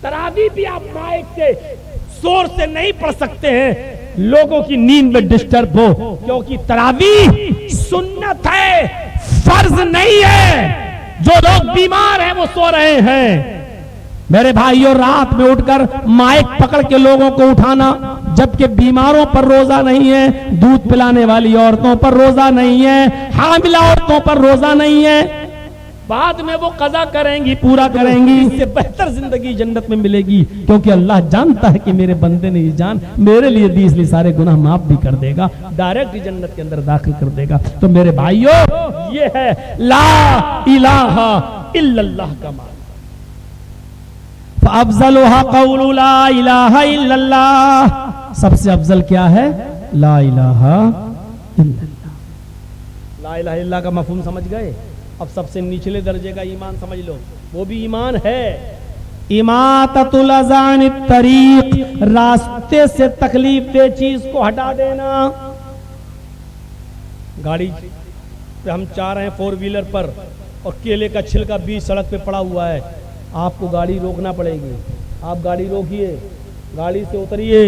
تراویح بھی آپ مائک سے زور سے نہیں پڑھ سکتے ہیں لوگوں کی نیند میں ڈسٹرب ہو، کیونکہ تراویح سنت ہے، فرض نہیں ہے۔ جو لوگ بیمار ہیں وہ سو رہے ہیں۔ میرے بھائیوں، رات میں اٹھ کر مائک پکڑ کے لوگوں کو اٹھانا، جبکہ بیماروں پر روزہ نہیں ہے، دودھ پلانے والی عورتوں پر روزہ نہیں ہے، حاملہ عورتوں پر روزہ نہیں ہے، بعد میں وہ قضا کریں گی، پورا کریں گی، اس سے بہتر زندگی جنت میں ملے گی، کیونکہ اللہ جانتا ہے کہ میرے بندے نے یہ جان میرے لیے دی، اس لیے سارے گناہ معاف بھی کر دے گا، ڈائریکٹ جنت کے اندر داخل کر دے گا۔ تو میرے بھائیوں، یہ ہے لا الہ الا اللہ کا معنی۔ فَأَفْضَلُهَا قَوْلُ لَا إِلَهَ إِلَّا اللَّهِ، سب سے افضل کیا ہے؟ لا الہ الا اللہ۔ لا الہ الا اللہ کا مفہوم سمجھ گئے؟ اب سب سے نچلے درجے کا ایمان سمجھ لو، وہ بھی ایمان ہے، اماطۃ الاذى عن الطریق، راستے سے تکلیف دہ چیز کو ہٹا دینا۔ گاڑی پہ ہم چاہ رہے ہیں 4 ویلر پر، اور کیلے کا چھلکا بیچ سڑک پہ پڑا ہوا ہے، آپ کو گاڑی روکنا پڑے گی، آپ گاڑی روکیے، گاڑی سے اتریے،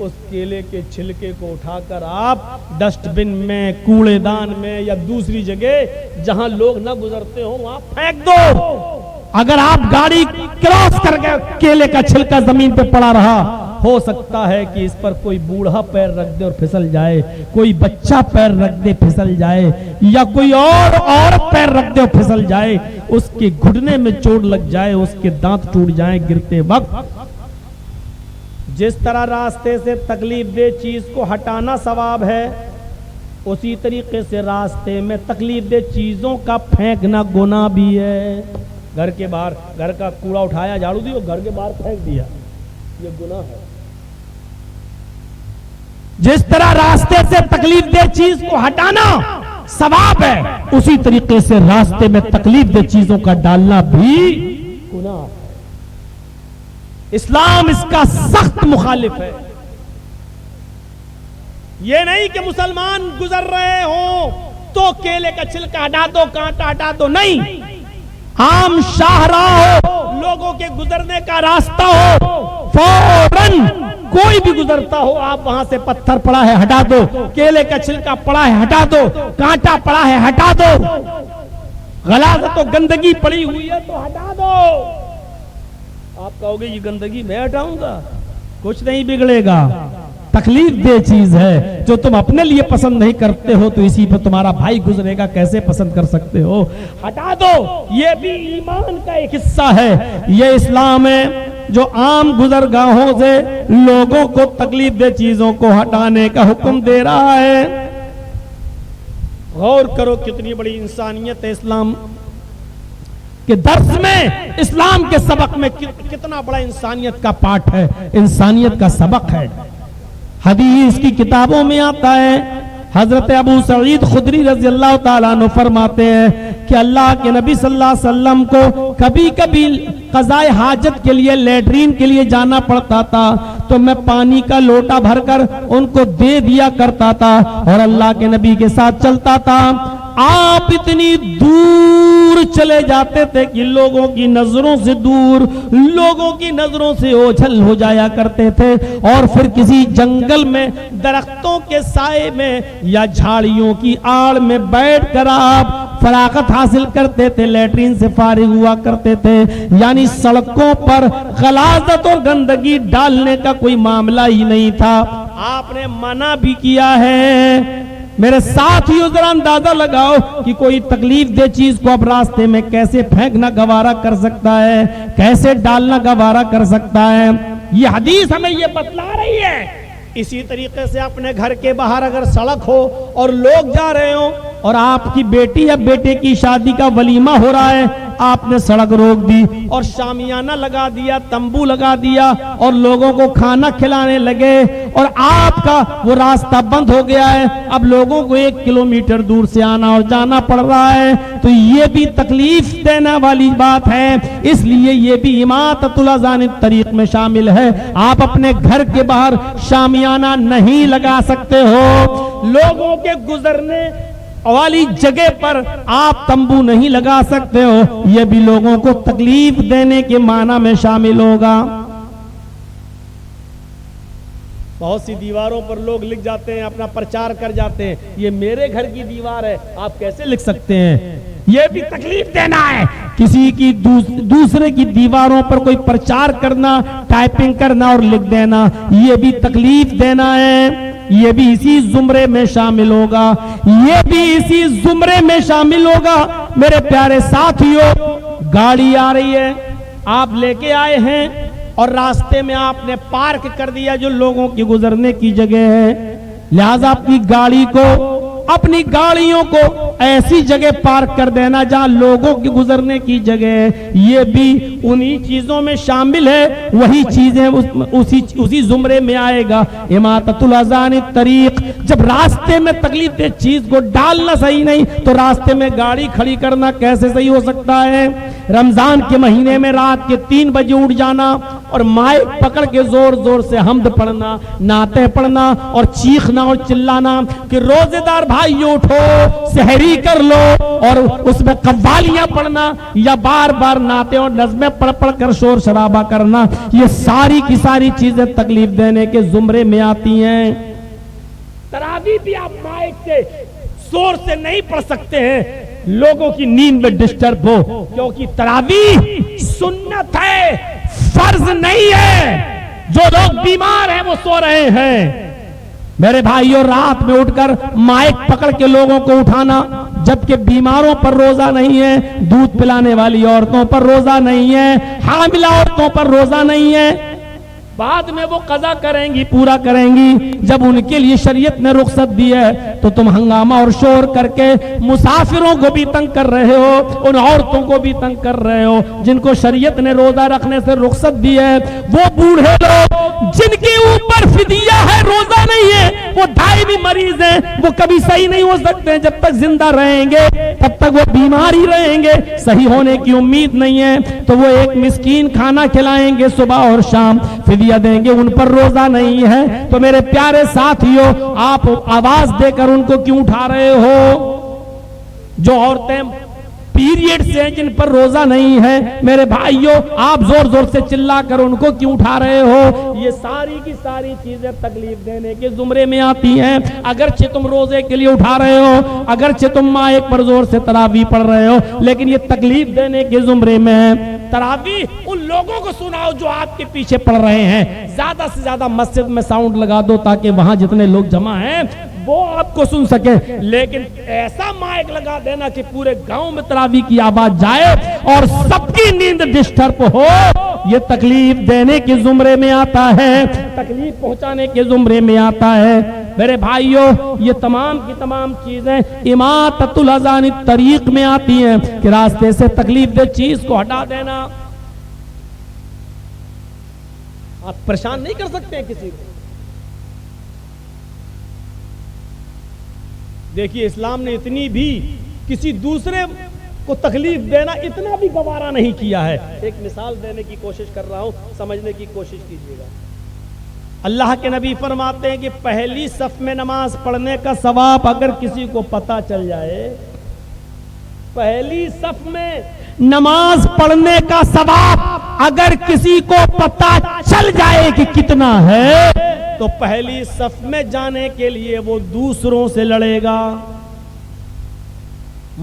اس کیلے کے چھلکے کو اٹھا کر آپ ڈسٹ بن میں، کوڑے دان میں، یا دوسری جگہ جہاں لوگ نہ گزرتے ہوں وہاں پھینک دو۔ اگر آپ گاڑی کراس کر گئے، کیلے کا چھلکا زمین پہ پڑا رہا، ہو سکتا ہے کہ اس پر کوئی بوڑھا پیر رکھ دے اور پھسل جائے، کوئی بچہ پیر رکھ دے پھسل جائے، یا کوئی اور عورت پیر رکھ دے اور پھسل جائے، اس کے گھٹنے میں چوٹ لگ جائے، اس کے دانت ٹوٹ جائیں گرتے وقت۔ جس طرح راستے سے تکلیف دہ چیز کو ہٹانا ثواب ہے، اسی طریقے سے راستے میں تکلیف دہ چیزوں کا پھینکنا گناہ بھی ہے۔ گھر کے باہر گھر کا کوڑا اٹھایا، جھاڑو دی اور گھر کے باہر پھینک دیا، یہ گناہ ہے۔ جس طرح راستے سے تکلیف دہ چیز کو ہٹانا ثواب ہے، اسی طریقے سے راستے میں تکلیف دہ چیزوں کا ڈالنا بھی گناہ ہے۔ اسلام اس کا سخت مخالف ہے۔ یہ نہیں کہ مسلمان گزر رہے ہوں تو کیلے کا چھلکا ہٹا دو، کانٹا ہٹا دو، نہیں، عام شاہراہ ہو، لوگوں کے گزرنے کا راستہ ہو، فوراً کوئی بھی گزرتا ہو، آپ وہاں سے پتھر پڑا ہے ہٹا دو، کیلے کا چھلکا پڑا ہے ہٹا دو، کانٹا پڑا ہے ہٹا دو، غلاظت و گندگی پڑی ہوئی ہے تو ہٹا دو۔ آپ کہو گے یہ گندگی میں ہٹاؤں گا، کچھ نہیں بگڑے گا، تکلیف دہ چیز ہے جو تم اپنے لیے پسند نہیں کرتے ہو تو اسی پہ تمہارا بھائی گزرے گا، کیسے پسند کر سکتے ہو؟ ہٹا دو۔ یہ بھی ایمان کا ایک حصہ ہے۔ یہ اسلام ہے جو عام گزرگاہوں سے لوگوں کو تکلیف دہ چیزوں کو ہٹانے کا حکم دے رہا ہے۔ غور کرو کتنی بڑی انسانیت ہے اسلام کہ درس میں، اسلام کے سبق میں کتنا بڑا انسانیت کا پارٹ ہے، انسانیت کا سبق ہے۔ حدیث کی کتابوں میں آتا ہے، حضرت ابو سعید خدری رضی اللہ تعالیٰ عنہ فرماتے ہیں کہ اللہ کے نبی صلی اللہ علیہ وسلم کو کبھی کبھی قضائے حاجت کے لیے، لیٹرین کے لیے جانا پڑتا تھا تو میں پانی کا لوٹا بھر کر ان کو دے دیا کرتا تھا اور اللہ کے نبی کے ساتھ چلتا تھا۔ آپ اتنی دور چلے جاتے تھے کہ لوگوں کی نظروں سے دور، لوگوں کی نظروں سے اوجھل ہو جایا کرتے تھے، اور پھر کسی جنگل میں درختوں کے سائے میں یا جھاڑیوں کی آڑ میں بیٹھ کر آپ فراغت حاصل کرتے تھے، لیٹرین سے فارغ ہوا کرتے تھے۔ یعنی سڑکوں پر غلاظت اور گندگی ڈالنے کا کوئی معاملہ ہی نہیں تھا۔ آپ نے منع بھی کیا ہے۔ میرے ساتھیوں ذرا اندازہ لگاؤ کہ کوئی تکلیف دہ چیز کو اب راستے میں کیسے پھینکنا گوارا کر سکتا ہے، کیسے ڈالنا گوارا کر سکتا ہے۔ یہ حدیث ہمیں یہ بتلا رہی ہے۔ اسی طریقے سے اپنے گھر کے باہر اگر سڑک ہو اور لوگ جا رہے ہوں اور آپ کی بیٹی یا بیٹے کی شادی کا ولیمہ ہو رہا ہے، آپ نے سڑک روک دی اور شامیانہ لگا دیا، تمبو لگا دیا اور لوگوں کو کھانا کھلانے لگے اور آپ کا وہ راستہ بند ہو گیا ہے، اب لوگوں کو 1 کلومیٹر دور سے آنا اور جانا پڑ رہا ہے، تو یہ بھی تکلیف دینے والی بات ہے۔ اس لیے یہ بھی اماطۃ الاذى عن الطریق میں شامل ہے۔ آپ اپنے گھر کے باہر شامیانہ نہیں لگا سکتے ہو۔ لوگوں کے گزرنے والی جگہ پر آپ تمبو نہیں لگا سکتے ہو، یہ بھی لوگوں کو تکلیف دینے کے معنی میں شامل ہوگا۔ بہت سی دیواروں پر لوگ لکھ جاتے ہیں، اپنا پرچار کر جاتے ہیں، یہ میرے گھر کی دیوار ہے، آپ کیسے لکھ سکتے ہیں؟ یہ بھی تکلیف دینا ہے۔ کسی کی دوسرے کی دیواروں پر کوئی پرچار کرنا، ٹائپنگ کرنا اور لکھ دینا، یہ بھی تکلیف دینا ہے۔ یہ بھی اسی زمرے میں شامل ہوگا، یہ بھی اسی زمرے میں شامل ہوگا۔ میرے پیارے ساتھیوں، گاڑی آ رہی ہے، آپ لے کے آئے ہیں اور راستے میں آپ نے پارک کر دیا جو لوگوں کی گزرنے کی جگہ ہے، لہذا اپنی گاڑیوں کو ایسی جگہ پارک کر دینا جہاں لوگوں کی گزرنے کی جگہ ہے، یہ بھی انہی چیزوں میں شامل ہے، وہی چیزیں اسی زمرے میں آئے گا۔ اماطۃ الاذی عن الطریق، جب راستے میں تکلیف دہ چیز کو ڈالنا صحیح نہیں تو راستے میں گاڑی کھڑی کرنا کیسے صحیح ہو سکتا ہے؟ رمضان کے مہینے میں رات کے 3 بجے اٹھ جانا اور مائک پکڑ کے زور زور سے حمد پڑھنا، نعتیں پڑھنا اور چیخنا اور چلانا کہ روزے دار بھائیو اٹھو، سحری کر لو، اور اس میں قوالیاں پڑھنا یا بار بار نعتیں اور نظمیں پڑھ پڑھ کر شور شرابہ کرنا، یہ ساری کی ساری چیزیں تکلیف دینے کے زمرے میں آتی ہیں۔ تراویح بھی آپ مائک سے زور سے نہیں پڑھ سکتے ہیں، لوگوں کی نیند میں ڈسٹرب ہو، کیونکہ تراویح سنت ہے، فرض نہیں ہے۔ جو لوگ بیمار ہیں وہ سو رہے ہیں۔ میرے بھائیوں، رات میں اٹھ کر مائک پکڑ کے لوگوں کو اٹھانا، جبکہ بیماروں پر روزہ نہیں ہے، دودھ پلانے والی عورتوں پر روزہ نہیں ہے، حاملہ عورتوں پر روزہ نہیں ہے، بعد میں وہ قضا کریں گی، پورا کریں گی۔ جب ان کے لیے شریعت نے رخصت دی ہے تو تم ہنگامہ اور شور کر کے مسافروں کو بھی تنگ کر رہے ہو، ان عورتوں کو بھی تنگ کر رہے ہو جن کو شریعت نے روزہ رکھنے سے رخصت دی ہے۔ وہ بوڑھے لوگ جن کے اوپر فدیہ ہے، روزہ نہیں ہے، وہ دائمی مریض ہیں، وہ کبھی صحیح نہیں ہو سکتے، جب تک زندہ رہیں گے تب تک وہ بیمار ہی رہیں گے، صحیح ہونے کی امید نہیں ہے، تو وہ ایک مسکین کھانا کھلائیں گے صبح اور شام، فدیہ دیں گے، ان پر روزہ نہیں ہے۔ تو میرے پیارے ساتھیوں، آپ آواز دے کر ان کو کیوں اٹھا رہے ہو؟ جو عورتیں پیریڈ سے ہیں، جن پر روزہ نہیں ہے، میرے بھائیوں آپ زور زور سے چلا کر ان کو کیوں اٹھا رہے ہو؟ یہ ساری کی ساری چیزیں تکلیف دینے کے زمرے میں آتی ہیں۔ اگرچہ تم روزے کے لیے اٹھا رہے ہو، اگرچہ تم مائک پر زور سے تراویح پڑھ رہے ہو، لیکن یہ تکلیف دینے کے زمرے میں ہے۔ تراویح ان لوگوں کو سناؤ جو آپ کے پیچھے پڑھ رہے ہیں، زیادہ سے زیادہ مسجد میں ساؤنڈ لگا دو تاکہ وہاں جتنے لوگ جمع ہیں وہ آپ کو سن سکے، لیکن ایسا مائک لگا دینا کہ پورے گاؤں میں تراویح کی آواز جائے اور سب کی نیند ڈسٹرب ہو، یہ تکلیف دینے کے زمرے میں آتا ہے، تکلیف پہنچانے کے زمرے میں آتا ہے۔ میرے بھائیوں، یہ تمام کی تمام چیزیں اماطۃ الاذی عن الطریق میں آتی ہیں کہ راستے سے تکلیف دہ چیز کو ہٹا دینا۔ آپ پریشان نہیں کر سکتے ہیں کسی کو۔ دیکھیے، اسلام نے اتنی بھی کسی دوسرے کو تکلیف دینا اتنا بھی گوارا نہیں کیا ہے۔ ایک مثال دینے کی کوشش کر رہا ہوں، سمجھنے کی کوشش کیجیے گا۔ اللہ کے نبی فرماتے ہیں کہ پہلی صف میں نماز پڑھنے کا ثواب اگر کسی کو پتہ چل جائے، پہلی صف میں نماز پڑھنے کا ثواب اگر کسی کو پتہ چل جائے کہ کتنا ہے، تو پہلی صف میں جانے کے لیے وہ دوسروں سے لڑے گا۔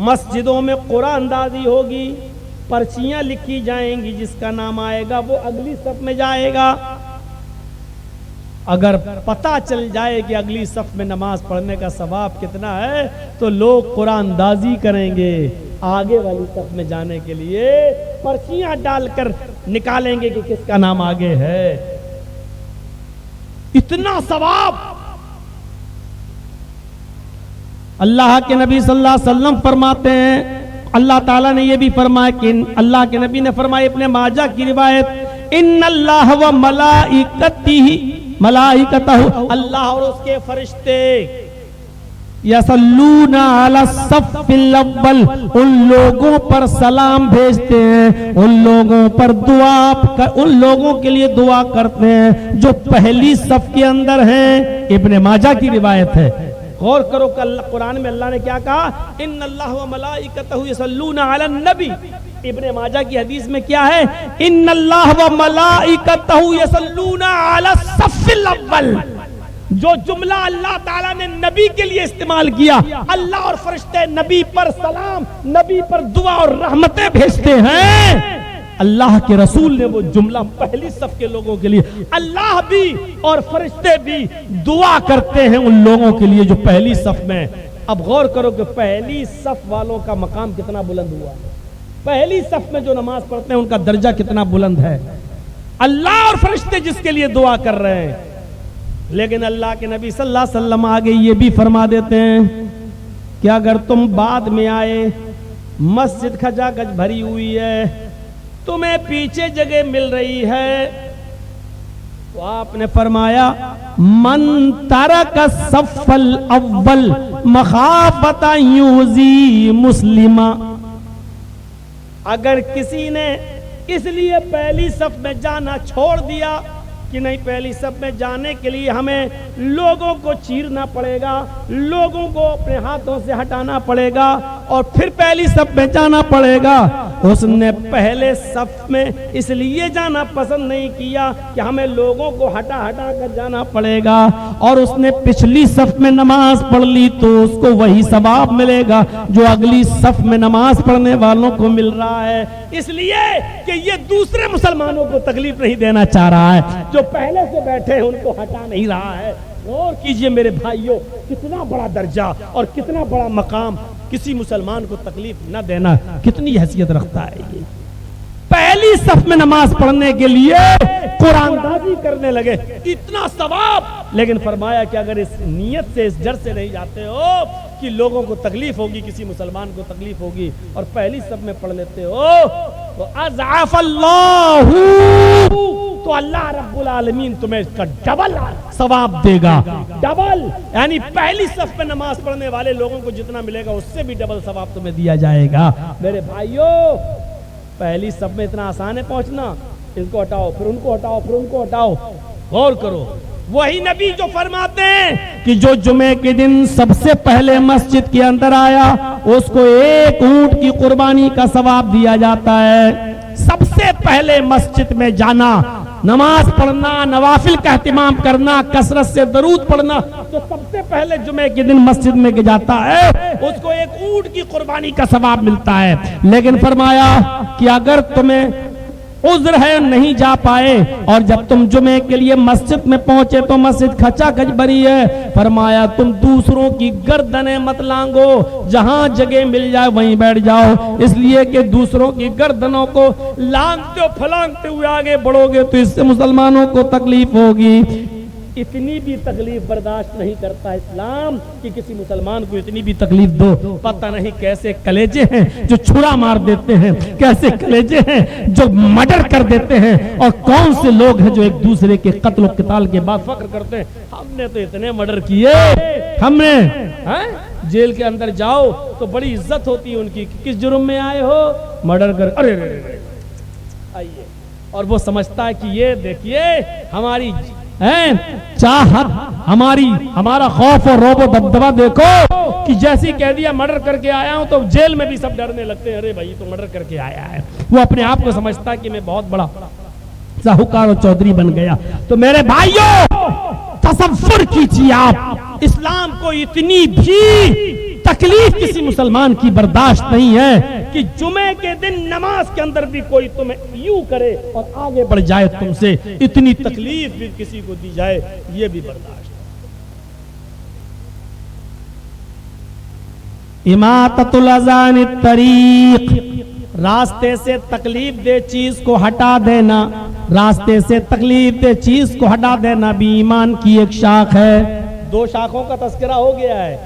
مسجدوں میں قرآن اندازی ہوگی، پرچیاں لکھی جائیں گی، جس کا نام آئے گا وہ اگلی صف میں جائے گا۔ اگر پتہ چل جائے کہ اگلی صف میں نماز پڑھنے کا ثواب کتنا ہے تو لوگ قرآن اندازی کریں گے، آگے والی صف میں جانے کے لیے پرچیاں ڈال کر نکالیں گے کہ کس کا نام آگے ہے۔ اتنا ثواب اللہ کے نبی صلی اللہ علیہ وسلم فرماتے ہیں۔ اللہ تعالیٰ نے یہ بھی فرمایا کہ اللہ کے نبی نے فرمایا، ابن ماجہ کی روایت، ان اللہ و ملائکتہ، اللہ اور اس کے فرشتے یصلون علی الصف الاول، ان لوگوں پر سلام بھیجتے ہیں، ان لوگوں پر ان لوگوں کے لیے دعا کرتے ہیں جو پہلی صف کے اندر ہیں۔ ابن ماجہ کی روایت ہے۔ غور کرو کہ قرآن میں اللہ نے کیا کہا، ان اللہ و ملائکتہ یصلون علی النبی. ابن ماجہ کی حدیث میں کیا ہے، ان اللہ و ملائکتہ یصلون علی الصف الاول. جو جملہ اللہ تعالیٰ نے نبی کے لیے استعمال کیا، اللہ اور فرشتے نبی پر سلام، نبی پر دعا اور رحمتیں بھیجتے ہیں. اللہ کے رسول نے وہ جملہ پہلی صف کے لوگوں کے لیے، اللہ بھی اور فرشتے بھی دعا کرتے ہیں ان لوگوں کے لیے جو پہلی صف میں. اب غور کرو کہ پہلی صف والوں کا مقام کتنا بلند ہوا، پہلی صف میں جو نماز پڑھتے ہیں ان کا درجہ کتنا بلند ہے. اللہ اور فرشتے جس کے لیے دعا کر رہے ہیں. لیکن اللہ کے نبی صلی اللہ علیہ وسلم آگے یہ بھی فرما دیتے ہیں کہ اگر تم بعد میں آئے، مسجد کھچا کھچ بھری ہوئی ہے، تمہیں پیچھے جگہ مل رہی ہے، تو آپ نے فرمایا من ترک الصف الاول مخافۃ ان یؤذی مسلما. اگر کسی نے اس لیے پہلی صف میں جانا چھوڑ دیا کہ نہیں، پہلی صف میں جانے کے لیے ہمیں لوگوں کو چیرنا پڑے گا، لوگوں کو اپنے ہاتھوں سے ہٹانا پڑے گا اور پھر پہلی صف میں جانا پڑے گا، اس نے پہلے صف میں اس لیے جانا پسند نہیں کیا کہ ہمیں لوگوں کو ہٹا ہٹا کر جانا پڑے گا، اور اس نے پچھلی صف میں نماز پڑھ لی تو اس کو وہی ثواب ملے گا جو اگلی صف میں نماز پڑھنے والوں کو مل رہا ہے. اس لیے کہ یہ دوسرے مسلمانوں کو تکلیف نہیں دینا چاہ رہا ہے، جو پہلے سے بیٹھے ہیں ان کو ہٹا نہیں رہا ہے. غور کیجئے میرے بھائیوں، کتنا بڑا درجہ اور کتنا بڑا مقام، کسی مسلمان کو تکلیف نہ دینا کتنی حیثیت رکھتا ہے. یہ پہلی صف میں نماز پڑھنے کے لیے قرآن دازی کرنے لگے، اتنا ثواب. لیکن فرمایا کہ اگر اس نیت سے، اس ڈر سے نہیں جاتے ہو کہ لوگوں کو تکلیف ہوگی، کسی مسلمان کو تکلیف ہوگی، اور پہلی صف میں پڑھ لیتے ہو تو اضعف اللہ، تو اللہ رب العالمین تمہیں اس کا ڈبل ثواب دے گا. ڈبل یعنی پہلی صف میں نماز پڑھنے والے لوگوں کو جتنا ملے گا اس سے بھی ڈبل ثواب تمہیں دیا جائے گا. میرے بھائیوں، پہلی صف میں اتنا آسان ہے پہنچنا، ان کو ہٹاؤ پھر ان کو ہٹاؤ پھر ان کو ہٹاؤ. غور کرو، وہی نبی جو فرماتے ہیں کہ جو جمعے کے دن سب سے پہلے مسجد کے اندر آیا اس کو 1 اونٹ کی قربانی کا ثواب دیا جاتا ہے. سب سے پہلے مسجد میں جانا، نماز پڑھنا، نوافل کا اہتمام کرنا، کثرت سے درود پڑھنا، تو سب سے پہلے جمعے کے دن مسجد میں جاتا ہے اس کو 1 اونٹ کی قربانی کا ثواب ملتا ہے. لیکن فرمایا کہ اگر تمہیں عذر ہے نہیں جا پائے اور جب تم جمعے کے لیے مسجد میں پہنچے تو مسجد کھچا کھچ بھری ہے، فرمایا تم دوسروں کی گردنیں مت لانگو، جہاں جگہ مل جائے وہیں بیٹھ جاؤ، اس لیے کہ دوسروں کی گردنوں کو لانگتے ہو پھلانگتے ہوئے آگے بڑھو گے تو اس سے مسلمانوں کو تکلیف ہوگی. اتنی بھی تکلیف برداشت نہیں کرتا اسلام کہ کسی مسلمان کو اتنی بھی تکلیف دو. پتہ نہیں کیسے کلیجے ہیں جو چھڑا مار دیتے ہیں، کیسے کلیجے ہیں جو مرڈر کر دیتے ہیں، اور کون سے لوگ ہیں جو ایک دوسرے کے قتل و قتال کے بعد فخر کرتے ہیں ہم نے تو اتنے مرڈر کیے. ہم نے جیل کے اندر جاؤ تو بڑی عزت ہوتی ہے ان کی، کس جرم میں آئے ہو، مرڈر کر، ارے آئیے. اور وہ سمجھتا ہے کہ یہ دیکھیے ہماری چاہت، ہمارا خوف اور روب و دبدبہ دیکھو کہ جیسی کہہ دیا مرڈر کر کے آیا ہوں تو جیل میں بھی سب ڈرنے لگتے ہیں، ارے بھائی تو مرڈر کر کے آیا ہے. وہ اپنے آپ کو سمجھتا ہے کہ میں بہت بڑا ساہوکار اور چودھری بن گیا. تو میرے بھائیوں تصور کیجیے آپ، اسلام کو اتنی بھی تکلیف کسی مسلمان کی برداشت نہیں ہے کہ جمعے کے دن نماز کے اندر بھی کوئی تمہیں یوں کرے اور آگے بڑھ جائے تم سے، اتنی تکلیف بھی کسی کو دی جائے یہ بھی برداشت. اماطۃ الاذى عن الطریق، راستے سے تکلیف دہ چیز کو ہٹا دینا، راستے سے تکلیف دہ چیز کو ہٹا دینا بھی ایمان کی ایک شاخ ہے. 2 شاخوں کا تذکرہ ہو گیا ہے،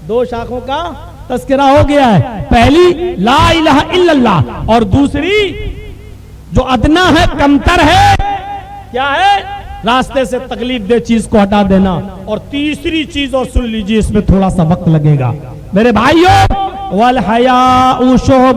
2 شاخوں کا تذکرہ ہو گیا ہے. پہلی لا الہ الا اللہ، اور دوسری جو ادنا ہے، کمتر ہے، کیا ہے، راستے سے تکلیف دہ چیز کو ہٹا دینا. اور تیسری چیز اور سن لیجیے، اس میں تھوڑا سا وقت لگے گا میرے بھائیوں، والحیاء شعبۃ